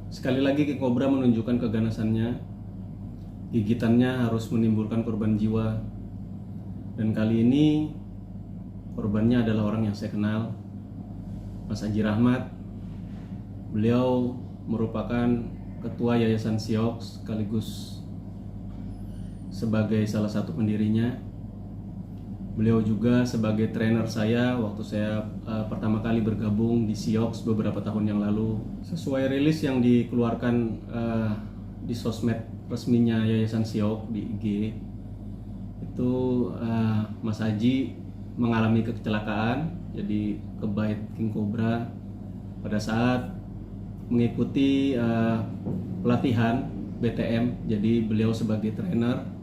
Sekali lagi King Cobra menunjukkan keganasannya. Gigitannya harus menimbulkan korban jiwa. Dan kali ini korbannya adalah orang yang saya kenal, Mas Haji Rahmat. Beliau merupakan ketua Yayasan Siox sekaligus sebagai salah satu pendirinya. Beliau juga sebagai trainer saya waktu saya pertama kali bergabung di Siox beberapa tahun yang lalu. Sesuai rilis yang dikeluarkan di sosmed resminya Yayasan Siox di IG, itu Mas Haji mengalami kecelakaan, jadi kebait King Cobra pada saat mengikuti pelatihan BTM. Jadi beliau sebagai trainer.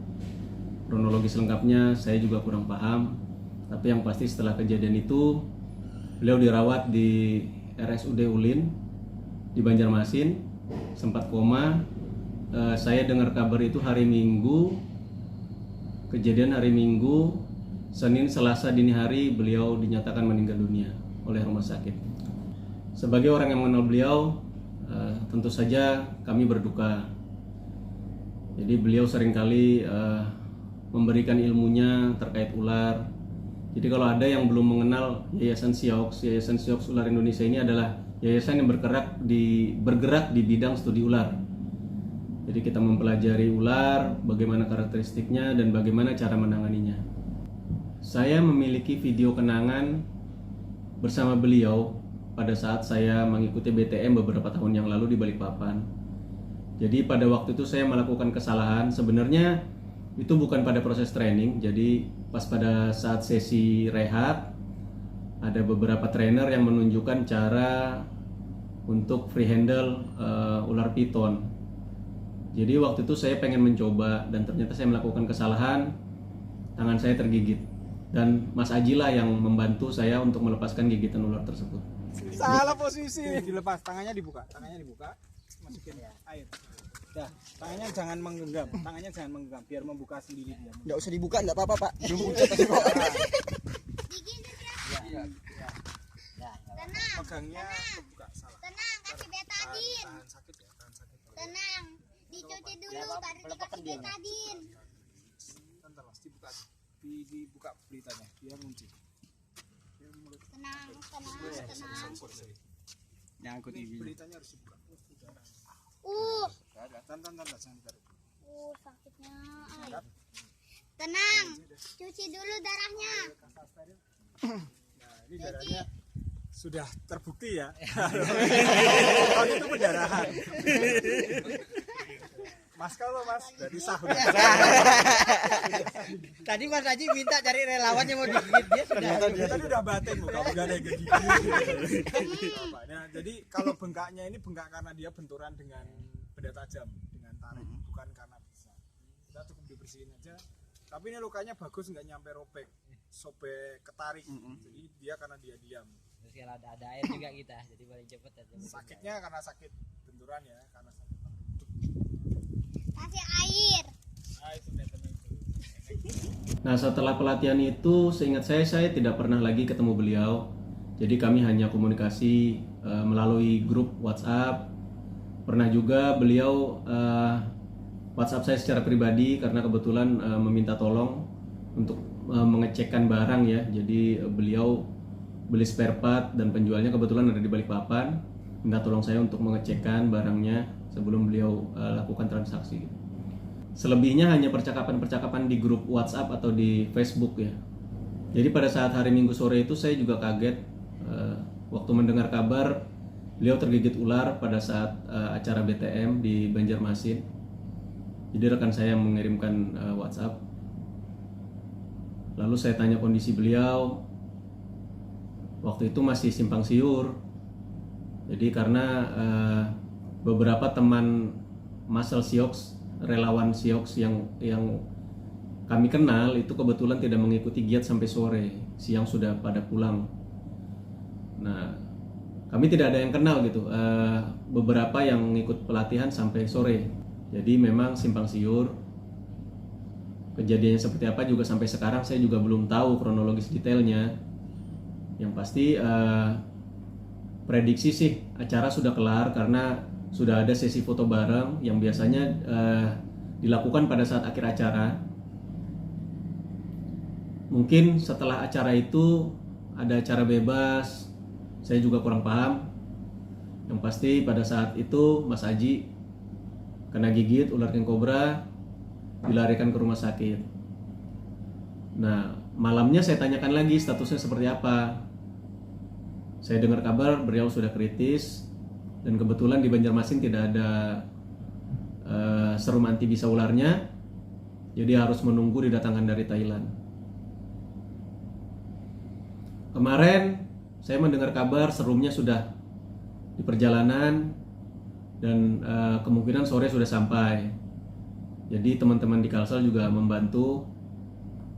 Kronologis lengkapnya saya juga kurang paham, tapi yang pasti setelah kejadian itu beliau dirawat di RSUD Ulin di Banjarmasin, sempat koma. Saya dengar kabar itu hari Minggu, kejadian hari Minggu, Senin, Selasa dini hari beliau dinyatakan meninggal dunia oleh rumah sakit. Sebagai orang yang mengenal beliau, tentu saja kami berduka. Jadi beliau seringkali memberikan ilmunya terkait ular. Jadi kalau ada yang belum mengenal Yayasan Siox Ular Indonesia ini adalah yayasan yang bergerak di bidang studi ular. Jadi kita mempelajari ular, bagaimana karakteristiknya dan bagaimana cara menanganinya. Saya memiliki video kenangan bersama beliau pada saat saya mengikuti BTM beberapa tahun yang lalu di Balikpapan. Jadi pada waktu itu saya melakukan kesalahan. Sebenarnya itu bukan pada proses training, jadi pas pada saat sesi rehat ada beberapa trainer yang menunjukkan cara untuk free handle ular piton. Jadi waktu itu saya pengen mencoba dan ternyata saya melakukan kesalahan, tangan saya tergigit dan Mas Haji lah yang membantu saya untuk melepaskan gigitan ular tersebut. Salah posisi. Dilepas, tangannya dibuka, masukin air. Dah, tangannya jangan menggenggam, biar membuka sendiri dia. Nggak usah dibuka, nggak apa-apa, Pak. Pegangnya kebuka, salah. Tenang, kasih betadin. Tahan sakit ya, tahan sakit. Tenang, dicuci dulu baru dikasih betadin. Bentar Mas, dibuka. Dibuka beritanya, dia ngunci. Tenang. Nyangkut ini. Beritanya harus dibuka. Jangan tarik. Sakitnya. Tenang, cuci dulu darahnya. Nah, ini darahnya sudah terbukti ya. Kalau itu pendarahan. Mas kalau Mas dari sahur. Tadi Mas Haji minta cari relawan yang mau digigit, dia sudah. Tadi udah batin muka udah ada gigi. Nah, jadi kalau bengkaknya ini bengkak karena dia benturan dengan benda tajam, dengan tarik, bukan karena bisa. Kita cukup dibersihin aja. Tapi ini lukanya bagus, nggak nyampe robek, sobek ketarik. Jadi dia karena dia diam. Terus kalau ada air juga kita, jadi paling cepet aja. Sakitnya karena sakit benturan ya, karena sakit. Kasih air. Nah setelah pelatihan itu seingat saya tidak pernah lagi ketemu beliau. Jadi kami hanya komunikasi melalui grup WhatsApp. Pernah juga beliau WhatsApp saya secara pribadi karena kebetulan meminta tolong untuk mengecekkan barang ya. Jadi beliau beli spare part dan penjualnya kebetulan ada di Balikpapan. Minta tolong saya untuk mengecekkan barangnya sebelum beliau lakukan transaksi. Selebihnya hanya percakapan-percakapan di grup WhatsApp atau di Facebook ya. Jadi pada saat hari Minggu sore itu saya juga kaget waktu mendengar kabar beliau tergigit ular pada saat acara BTM di Banjarmasin. Jadi rekan saya mengirimkan WhatsApp. Lalu saya tanya kondisi beliau. Waktu itu masih simpang siur. Jadi karena beberapa teman Muscle Siox, relawan Siox yang kami kenal itu kebetulan tidak mengikuti giat sampai sore, siang sudah pada pulang. Nah, kami tidak ada yang kenal gitu. Beberapa yang ikut pelatihan sampai sore. Jadi memang simpang siur. Kejadiannya seperti apa juga sampai sekarang saya juga belum tahu kronologis detailnya. Yang pasti prediksi sih acara sudah kelar karena sudah ada sesi foto bareng yang biasanya dilakukan pada saat akhir acara. Mungkin setelah acara itu ada acara bebas, saya juga kurang paham. Yang pasti pada saat itu Mas Aji kena gigit ular king cobra, dilarikan ke rumah sakit. Nah, malamnya saya tanyakan lagi statusnya seperti apa. Saya dengar kabar beliau sudah kritis, dan kebetulan di Banjarmasin tidak ada serum anti bisa ularnya, jadi harus menunggu didatangkan dari Thailand. Kemarin saya mendengar kabar serumnya sudah di perjalanan dan kemungkinan sore sudah sampai. Jadi teman-teman di Kalsel juga membantu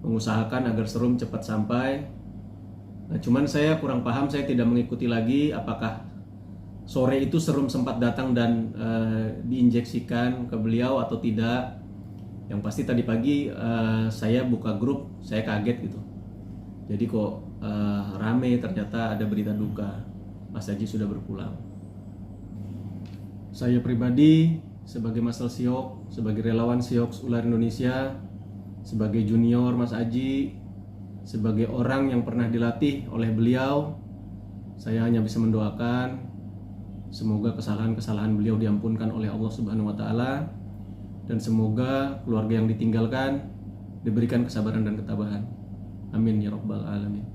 mengusahakan agar serum cepat sampai. Nah, cuman saya kurang paham, saya tidak mengikuti lagi apakah sore itu serum sempat datang dan diinjeksikan ke beliau atau tidak. Yang pasti tadi pagi saya buka grup, saya kaget gitu. Jadi kok rame, ternyata ada berita duka, Mas Haji sudah berpulang. Saya pribadi sebagai Masal Siok, sebagai relawan Siok Ular Indonesia, sebagai junior Mas Haji, sebagai orang yang pernah dilatih oleh beliau, saya hanya bisa mendoakan semoga kesalahan-kesalahan beliau diampunkan oleh Allah Subhanahu wa taala, dan semoga keluarga yang ditinggalkan diberikan kesabaran dan ketabahan. Amin ya rabbal alamin.